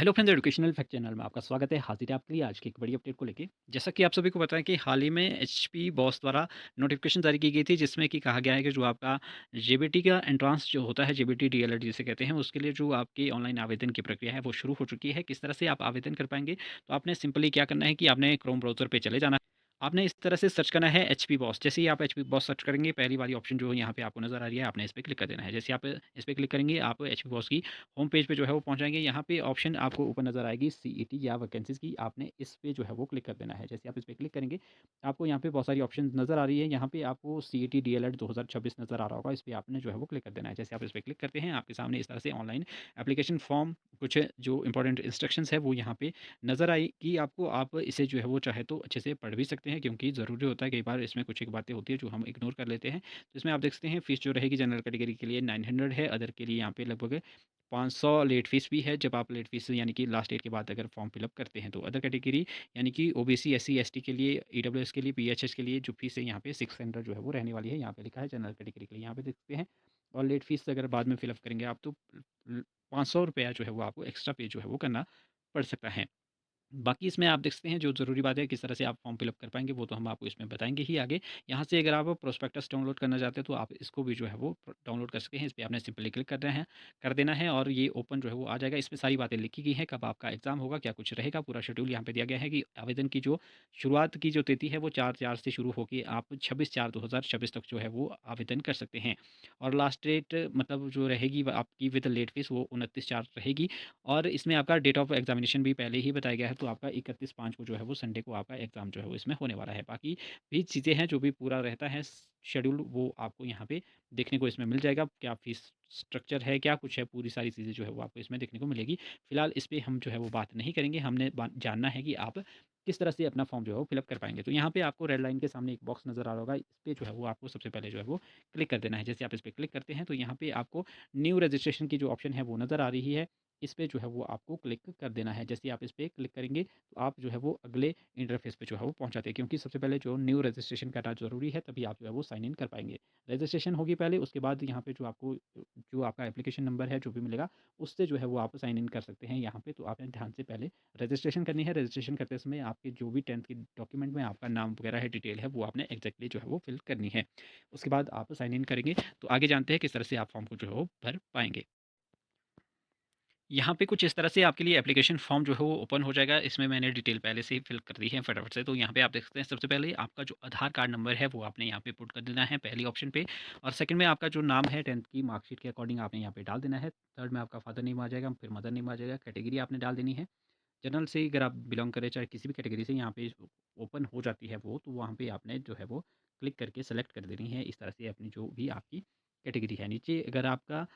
Hello friends, educational fact channel में आपका स्वागत है। हाजिर है आपके लिए आज की एक बड़ी अपडेट को लेके। जैसा कि आप सभी को पता है कि हाल ही में एचपी बॉस द्वारा नोटिफिकेशन जारी की गई थी, जिसमें कि कहा गया है कि जो आपका जेबीटी का एंट्रेंस जो होता है, जेबीटी डीएलएड जिसे कहते हैं, उसके लिए जो आपकी ऑनलाइन आवेदन की प्रक्रिया है वो शुरू हो चुकी है। किस तरह से आप आवेदन कर पाएंगे, तो आपने सिंपली क्या करना है कि आपने क्रोम ब्राउज़र पे चले जाना है। आपने इस तरह से सर्च करना है एचपी बॉस। जैसे ही आप एचपी बॉस सर्च करेंगे, पहली वाली ऑप्शन जो यहाँ पे आपको नजर आ रही है, आपने इस पर क्लिक कर देना है। जैसे आप इस पर क्लिक करेंगे, आप एचपी बॉस की होम पेज पे जो है वो पहुँच जाएँगे। यहाँ पे ऑप्शन आपको ऊपर नज़र आएगी सीईटी या वैकेंसीज़ की, आपने इस पे जो है वो क्लिक कर देना है। जैसे आप इस पे क्लिक करेंगे, आपको यहाँ पे बहुत सारी ऑप्शन नज़र आ रही है। यहाँ पे आपको सीईटी डीएलएड 2026 नज़र आ रहा होगा, इस पे आपने जो है वो क्लिक कर देना है। जैसे आप इस पे क्लिक करते हैं, आपके सामने इस तरह से ऑनलाइन एप्लीकेशन फॉर्म, कुछ जो इंपॉर्टेंट इंस्ट्रक्शंस है वो यहाँ पे नज़र आएगी आपको। आप इसे जो है वो चाहे तो अच्छे से पढ़ भी सकते हैं, क्योंकि ज़रूरी होता है कई बार इसमें कुछ एक बातें होती है जो हम इग्नोर कर लेते हैं। तो इसमें आप देख सकते हैं फ़ीस जो रहेगी जनरल कैटेगरी के लिए 900 है, अदर के लिए यहाँ पे लगभग 500 लेट फ़ीस भी है। जब आप लेट फ़ीस यानी कि लास्ट डेट के बाद अगर फॉर्म फिलअप करते हैं, तो अदर कैटेगरी यानी कि ओबीसी, एससी, एसटी के लिए, ईडब्ल्यूएस के लिए, पीएचएस के लिए जो फ़ीस है यहाँ पे 600 जो है वो रहने वाली है। यहाँ पे लिखा है जनरल कैटेगरी के लिए, यहाँ पे देख सकते हैं। और लेट फ़ीस अगर बाद में फिलअप करेंगे आप, तो ₹500 जो है वो आपको एक्स्ट्रा पे जो है वो करना पड़ सकता है। बाकी इसमें आप देख सकते हैं जो ज़रूरी बात है किस तरह से आप फॉर्म फिलअप कर पाएँगे, वो तो हम आपको इसमें बताएँगे ही आगे। यहाँ से अगर आप प्रोस्पेक्टस डाउनलोड करना चाहते हैं, तो आप इसको भी जो है वो डाउनलोड कर सकते हैं। इस पे आपने सिंपली क्लिक कर देना है और ये ओपन जो है वो आ जाएगा। इसमें सारी बातें लिखी गई हैं, कब आपका एग्ज़ाम होगा, क्या कुछ रहेगा, पूरा शेड्यूल यहाँ पे दिया गया है कि आवेदन की जो शुरुआत की जो तिथि है वो 4/4 से शुरू होके आप 26/4/2026 तक जो है वो आवेदन कर सकते हैं। और लास्ट डेट मतलब जो रहेगी वो आपकी विद लेट फ़ीस वो 29/4 रहेगी। और इसमें आपका डेट ऑफ एग्ज़ामिनेशन भी पहले ही बताया गया है, तो आपका 31/5 को जो है वो संडे को आपका एग्ज़ाम जो है वो इसमें होने वाला है। बाकी भी चीज़ें हैं जो भी पूरा रहता है शेड्यूल, वो आपको यहाँ पे देखने को इसमें मिल जाएगा। क्या फ़ीस स्ट्रक्चर है, क्या कुछ है, पूरी सारी चीज़ें जो है वो आपको इसमें देखने को मिलेगी। फ़िलहाल इस पे हम जो है वो बात नहीं करेंगे, हमने बा जानना है कि आप किस तरह से अपना फॉर्म जो है वो फिलअप कर पाएँगे। तो यहाँ पे आपको रेड लाइन के सामने एक बॉक्स नज़र आ रहा होगा, इस पे जो है वो आपको सबसे पहले जो है वो क्लिक कर देना है। जैसे आप इस पे क्लिक करते हैं, तो यहाँ पे आपको न्यू रजिस्ट्रेशन की जो ऑप्शन है वो नज़र आ रही है। इस पे जो है वो आपको क्लिक कर देना है। जैसे ही आप इस पे क्लिक करेंगे, तो आप जो है वो अगले इंटरफ़ेस पे जो है वो पहुँच जाते हैं, क्योंकि सबसे पहले जो न्यू रजिस्ट्रेशन करना ज़रूरी है, तभी आप जो है वो साइन इन कर पाएँगे। रजिस्ट्रेशन होगी पहले, उसके बाद यहाँ पे जो आपको जो आपका एप्लीकेशन नंबर है जो भी मिलेगा, उससे जो है वो आप साइन इन कर सकते हैं यहाँ पे। तो आपने ध्यान से पहले रजिस्ट्रेशन करनी है। रजिस्ट्रेशन करते समय आपके जो भी 10th की डॉक्यूमेंट में आपका नाम वगैरह है, डिटेल है, वो आपने एग्ज़ैक्टली जो है वो फ़िल करनी है। उसके बाद आप साइन इन करेंगे, तो आगे जानते हैं किस तरह से आप फ़ॉर्म को जो है वो भर पाएँगे। यहाँ पे कुछ इस तरह से आपके लिए एप्लीकेशन फॉर्म जो है वो ओपन हो जाएगा। इसमें मैंने डिटेल पहले से ही फिल कर दी है फटाफट से। तो यहाँ पे आप देख सकते हैं, सबसे पहले आपका जो आधार कार्ड नंबर है वो आपने यहाँ पे पुट कर देना है पहली ऑप्शन पे। और सेकंड में आपका जो नाम है 10th की मार्कशीट के अकॉर्डिंग आपने यहाँ पे डाल देना है। थर्ड में आपका फादर नेम आ जाएगा, फिर मदर नेम आ जाएगा, कैटेगरी आपने डाल देनी है। जनरल से अगर आप बिलोंग करें, चाहे किसी भी कैटेगरी से, यहाँ पे ओपन हो जाती है वो, तो वहाँ पे आपने जो है वो क्लिक करके सेलेक्ट कर देनी है इस तरह से अपनी जो भी आपकी कैटेगरी है। नीचे अगर आपका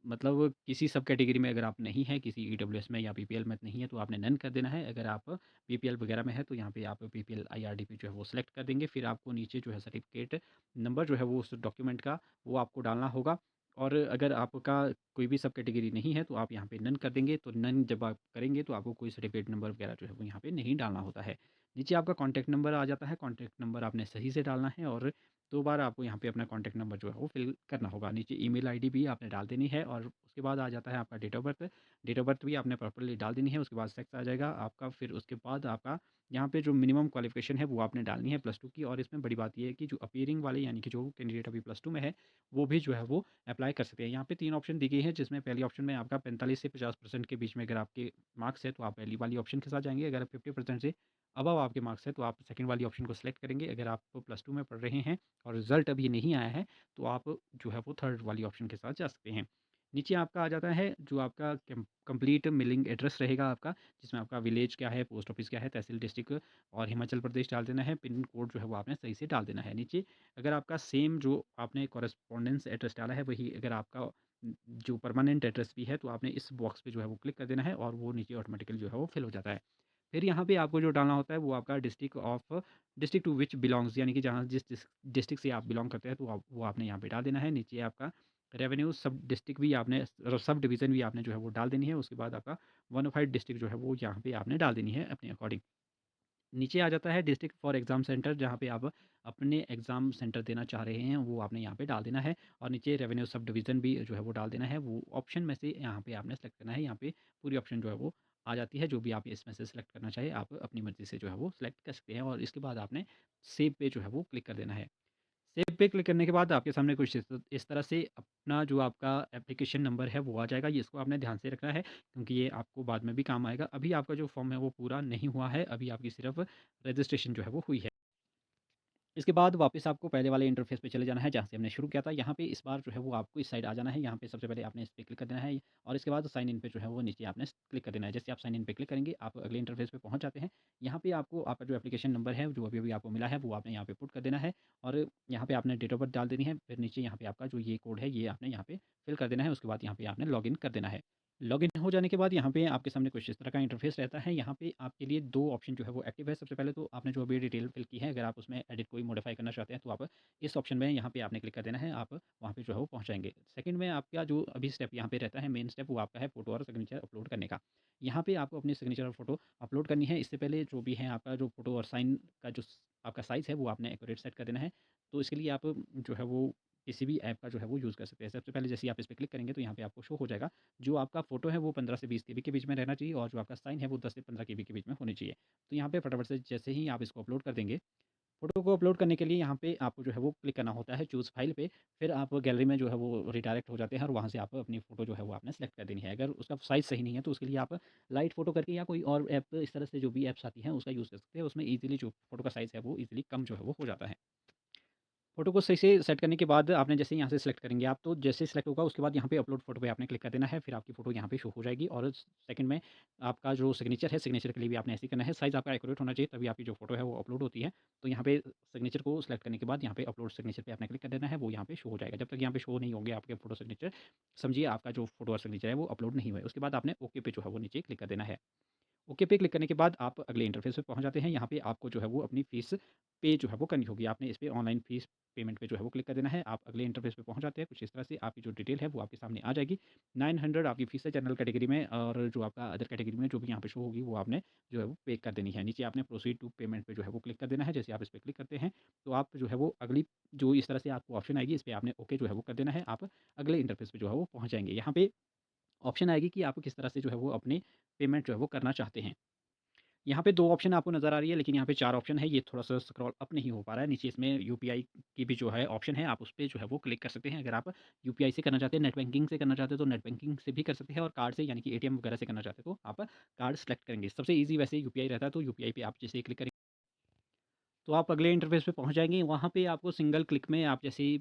मतलब किसी सब कैटेगरी में अगर आप नहीं हैं, किसी ईडब्ल्यूएस में या बीपीएल में नहीं है, तो आपने नन कर देना है। अगर आप बीपीएल वगैरह में है, तो यहाँ पे आप बीपीएल आईआरडीपी जो है वो सिलेक्ट कर देंगे। फिर आपको नीचे जो है सर्टिफिकेट नंबर जो है वो उस डॉक्यूमेंट का वो आपको डालना होगा। और अगर आपका कोई भी सब कैटेगरी नहीं है, तो आप यहाँ पे नन कर देंगे। तो नन जब आप करेंगे, तो आपको कोई सर्टिफिकेट नंबर वगैरह जो है वो यहाँ पे नहीं डालना होता है। नीचे आपका कॉन्टैक्ट नंबर आ जाता है, कॉन्टैक्ट नंबर आपने सही से डालना है और 2 बार आपको यहाँ पे अपना कॉन्टैक्ट नंबर जो है वो फिल करना होगा। नीचे ईमेल आईडी भी आपने डाल देनी है और उसके बाद आ जाता है आपका date of birth. Date of birth भी आपने प्रॉपर्ली डाल देनी है। उसके बाद सेक्स आ जाएगा आपका। फिर उसके बाद आपका यहाँ पे जो मिनिमम क्वालिफ़िकेशन है वो आपने डालनी है +2 की। और इसमें बड़ी बात ये है कि जो अपीयरिंग वाले यानी कि जो कैंडिडेट अभी +2 में है, वो भी जो है वो अप्लाई कर सकते हैं। यहाँ पे 3 ऑप्शन दी गई हैं, जिसमें पहली ऑप्शन में आपका 45 से 50% के बीच में अगर आपके मार्क्स है, तो आप पहली वाली ऑप्शन के साथ जाएँगे। अगर 50% से अबव आपके मार्क्स है, तो आप सेकंड वाली ऑप्शन को सिलेक्ट करेंगे। अगर आप +2 में पढ़ रहे हैं और रिज़ल्ट अभी नहीं आया है, तो आप जो है वो थर्ड वाली ऑप्शन के साथ जा सकते हैं। नीचे आपका आ जाता है जो आपका कंप्लीट मेलिंग एड्रेस रहेगा आपका, जिसमें आपका विलेज क्या है, पोस्ट ऑफिस क्या है, तहसील, डिस्ट्रिक्ट और हिमाचल प्रदेश डाल देना है। पिन कोड जो है वो आपने सही से डाल देना है। नीचे अगर आपका सेम जो आपने कॉरेस्पॉन्डेंस एड्रेस डाला है, वही अगर आपका जो परमानेंट एड्रेस भी है, तो आपने इस बॉक्स पे जो है वो क्लिक कर देना है और वो नीचे ऑटोमेटिकली जो है वो फिल हो जाता है। फिर यहाँ पे आपको जो डालना होता है वो आपका डिस्ट्रिक्ट टू विच बिलोंग्स, यानी कि जहाँ जिस डिस्ट्रिक्ट से आप बिलोंग करते हैं, तो आप वो आपने यहाँ पे डाल देना है। नीचे आपका रेवेन्यू सब डिस्ट्रिक्ट भी आपने सब डिवीज़न भी आपने जो है वो डाल देनी है। उसके बाद आपका बोनाफाइड डिस्ट्रिक्ट जो है वो यहाँ पे आपने डाल देनी है अपने अकॉर्डिंग। नीचे आ जाता है डिस्ट्रिक्ट फॉर एग्ज़ाम सेंटर, जहाँ पे आप अपने एग्ज़ाम सेंटर देना चाह रहे हैं, वो आपने यहाँ पे डाल देना है। और नीचे रेवेन्यू सब डिवीज़न भी जो है वो डाल देना है। वो ऑप्शन में से यहाँ पे आपने सेलेक्ट करना है। यहाँ पे पूरी ऑप्शन जो है वो आ जाती है। जो भी आप इसमें से सिलेक्ट करना चाहें, आप अपनी मर्ज़ी से जो है वो सिलेक्ट कर सकते हैं और इसके बाद आपने सेव पे जो है वो क्लिक कर देना है। सेव पे क्लिक करने के बाद आपके सामने कुछ इस तरह से अपना जो आपका एप्लीकेशन नंबर है वो आ जाएगा। ये इसको आपने ध्यान से रखना है क्योंकि ये आपको बाद में भी काम आएगा। अभी आपका जो फॉर्म है वो पूरा नहीं हुआ है, अभी आपकी सिर्फ़ रजिस्ट्रेशन जो है वो हुई है। इसके बाद वापस आपको पहले वाले इंटरफ़ेस पे चले जाना है जहाँ से हमने शुरू किया था। यहाँ पे इस बार जो है वो आपको इस साइड आ जाना है। यहाँ पे सबसे पहले आपने इस पे क्लिक कर देना है और इसके बाद साइन इन पे जो है वो नीचे आपने क्लिक कर देना है। जैसे आप साइन इन पे क्लिक करेंगे, आप अगले इंटरफ़ेस पे पहुँच जाते हैं। यहाँ पे आपको आपका जो एप्लीकेशन नंबर है, जो अभी-अभी आपको मिला है, वो आपने यहाँ पे पुट कर देना है और यहाँ पे आपने डेट ऑफ बर्थ डाल देनी है। फिर नीचे यहाँ पे आपका जो ये कोड है, ये आपने यहाँ पे फ़िल कर देना है। उसके बाद यहाँ पे आपने लॉगिन कर देना है। लॉगिन हो जाने के बाद यहाँ पे आपके सामने कुछ इस तरह का इंटरफ़ेस रहता है। यहाँ पे आपके लिए 2 ऑप्शन जो है वो एक्टिव है। सबसे पहले तो आपने जो अभी डिटेल फ़िल की है, अगर आप उसमें एडिट कोई मॉडिफ़ाई करना चाहते हैं, तो आप इस ऑप्शन में यहाँ पे आपने क्लिक कर देना है। आप वहाँ पे जो है वो पहुँच जाएँगे। सेकंड में आपका जो अभी स्टेप यहाँ पे रहता है, मेन स्टेप वो आपका है फ़ोटो और सिग्नेचर अपलोड करने का। यहाँ पे आपको अपनी सिग्नेचर और फ़ोटो अपलोड करनी है। इससे पहले जो भी है आपका जो फ़ोटो और साइन का जो आपका साइज़ है, वो आपने एक्यूरेट सेट कर देना है। तो इसके लिए आप जो है वो किसी भी ऐप का जो है वो यूज़ कर सकते हैं। सबसे पहले जैसे ही आप इस पे क्लिक करेंगे तो यहाँ पे आपको शो हो जाएगा। जो आपका फ़ोटो है वो 15 से 20 केबी के बीच में रहना चाहिए और जो आपका साइन है वो 10 से 15 केबी के बीच में होनी चाहिए। तो यहाँ पे फटाफट से जैसे ही आप इसको अपलोड कर देंगे, फ़ोटो को अपलोड करने के लिए यहाँ पे आपको जो है वो क्लिक करना होता है चूज़ फ़ाइल पे, फिर आप गैलरी में जो है वो रिडायरेक्ट हो जाते हैं और वहाँ से आप अपनी फ़ोटो जो है वो आपने सेलेक्ट कर देनी है। अगर उसका साइज़ सही नहीं है तो उसके लिए आप लाइट फ़ोटो करके या कोई और ऐप इस तरह से जो भी ऐप्स आती हैं उसका यूज़ कर सकते हैं। उसमें ईज़िली जो फ़ोटो का साइज़ है वो ईज़िली कम जो है वो हो जाता है। फ़ोटो को सही से सेट करने के बाद आपने जैसे ही यहाँ से सेलेक्ट करेंगे आप, तो जैसे ही सेलेक्ट होगा उसके बाद यहाँ पे अपलोड फ़ोटो पे आपने क्लिक कर देना है। फिर आपकी फ़ोटो यहाँ पे शो हो जाएगी और सेकंड में आपका जो सिग्नेचर है, सिग्नेचर के लिए भी आपने ऐसे ही करना है। साइज़ आपका एक्यूरेट होना चाहिए तभी आपकी जो फ़ोटो है वो अपलोड होती है। तो यहाँ पे सिग्नेचर को सेलेक्ट करने के बाद यहाँ पे अपलोड सिग्नेचर पे आपने क्लिक कर देना है, वो यहाँ पे शो हो जाएगा। जब तक यहाँ पे शो नहीं होंगे आपके फ़ोटो सिग्नेचर, समझिए आपका जो फ़ोटो और सिग्नेचर है वो अपलोड नहीं हुआ है। उसके बाद आपने ओके पे जो है वो नीचे क्लिक कर देना है। ओके पे क्लिक करने के बाद आप अगले इंटरफेस पे पहुँच जाते हैं। यहाँ पे आपको जो है वो अपनी फ़ीस पे जो है वो करनी होगी। आपने इस पे ऑनलाइन फ़ीस पेमेंट पे जो है वो क्लिक कर देना है। आप अगले इंटरफेस पे पहुँच जाते हैं। कुछ इस तरह से आपकी जो डिटेल है वो आपके सामने आ जाएगी। 900 आपकी फ़ीस है जनरल कैटेगरी में और जो आपका अदर कैटेगरी में जो भी यहाँ पे शो होगी वो आपने जो है वो पे कर देनी है। नीचे आपने प्रोसीड टू पेमेंट पे जो है वो क्लिक कर देना है। जैसे आप इस पे क्लिक करते हैं तो आप जो है वो अगली जो इस तरह से आपको ऑप्शन आएगी, इस पे आपने ओके जो है वो कर देना है। आप अगले इंटरफेस पे जो है वो पहुँच जाएँगे। यहाँ पे ऑप्शन आएगी कि आप किस तरह से जो है वो अपनी पेमेंट जो है वो करना चाहते हैं। यहाँ पे 2 ऑप्शन आपको नज़र आ रही है, लेकिन यहाँ पे 4 ऑप्शन है, ये थोड़ा-सा स्क्रॉल अप नहीं हो पा रहा है। नीचे इसमें यूपीआई की भी जो है ऑप्शन है, आप उसपे जो है वो क्लिक कर सकते हैं। अगर आप यूपीआई से करना चाहते हैं, नेट बैंकिंग से करना चाहते हैं, तो नेट बैंकिंग से भी कर सकते हैं और कार्ड से यानी कि एटीएम वगैरह से करना चाहते हैं, तो आप कार्ड सेलेक्ट करेंगे। सबसे ईज़ी वैसे यूपीआई रहता है, तो यूपीआई पे आप जैसे ही क्लिक करेंगे तो आप अगले इंटरफ़ेस पे पहुँच जाएँगे। वहाँ पे आपको सिंगल क्लिक में आप जैसे ही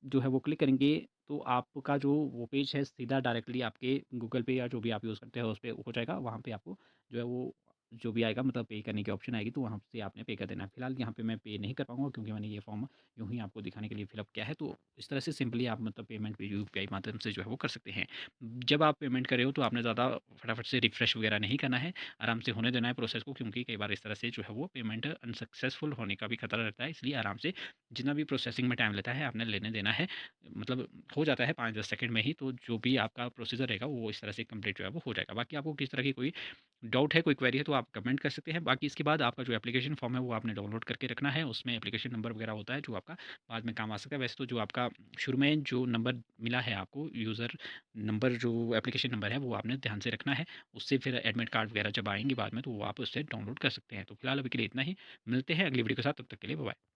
जो है वो क्लिक करेंगे, तो आपका जो वो पेज है सीधा डायरेक्टली आपके गूगल पे या जो भी आप यूज़ करते हैं उस पे हो जाएगा। वहाँ पे आपको जो है वो जो भी आएगा मतलब पे करने की ऑप्शन आएगी, तो वहाँ से आपने पे कर देना है। फिलहाल यहाँ पे मैं पे नहीं कर पाऊँगा क्योंकि मैंने ये फॉर्म यूँ ही आपको दिखाने के लिए फिलअप किया है। तो इस तरह से सिंपली आप मतलब पेमेंट भी यूपीआई माध्यम से जो है वो कर सकते हैं। जब आप पेमेंट कर रहे हो तो आपने ज़्यादा फटाफट से रिफ्रेश वगैरह नहीं करना है। आराम से होने देना है प्रोसेस को क्योंकि कई बार इस तरह से जो है वो पेमेंट अनसक्सेसफुल होने का भी खतरा रहता है। इसलिए आराम से जितना भी प्रोसेसिंग में टाइम लेता है आपने लेने देना है। मतलब हो जाता है 5-10 सेकंड में ही, तो जो भी आपका प्रोसीजर रहेगा वो इस तरह से कंप्लीट जो है वो हो जाएगा। बाकी आपको किस तरह की कोई डाउट है, कोई क्वेरी है तो आप कमेंट कर सकते हैं। बाकी इसके बाद आपका जो एप्लीकेशन फॉर्म है वो आपने डाउनलोड करके रखना है। उसमें एप्लीकेशन नंबर वगैरह होता है जो आपका बाद में काम आ सकता है। वैसे तो जो आपका शुरू में जो नंबर मिला है आपको यूज़र नंबर जो एप्लीकेशन नंबर है वो आपने ध्यान से रखना है। उससे फिर एडमिट कार्ड वगैरह जब आएँगे बाद में तो वो आप उससे डाउनलोड कर सकते हैं। तो फिलहाल अभी के लिए इतना ही। मिलते हैं अगली वीडियो के साथ, तब तक के लिए बाय बाय।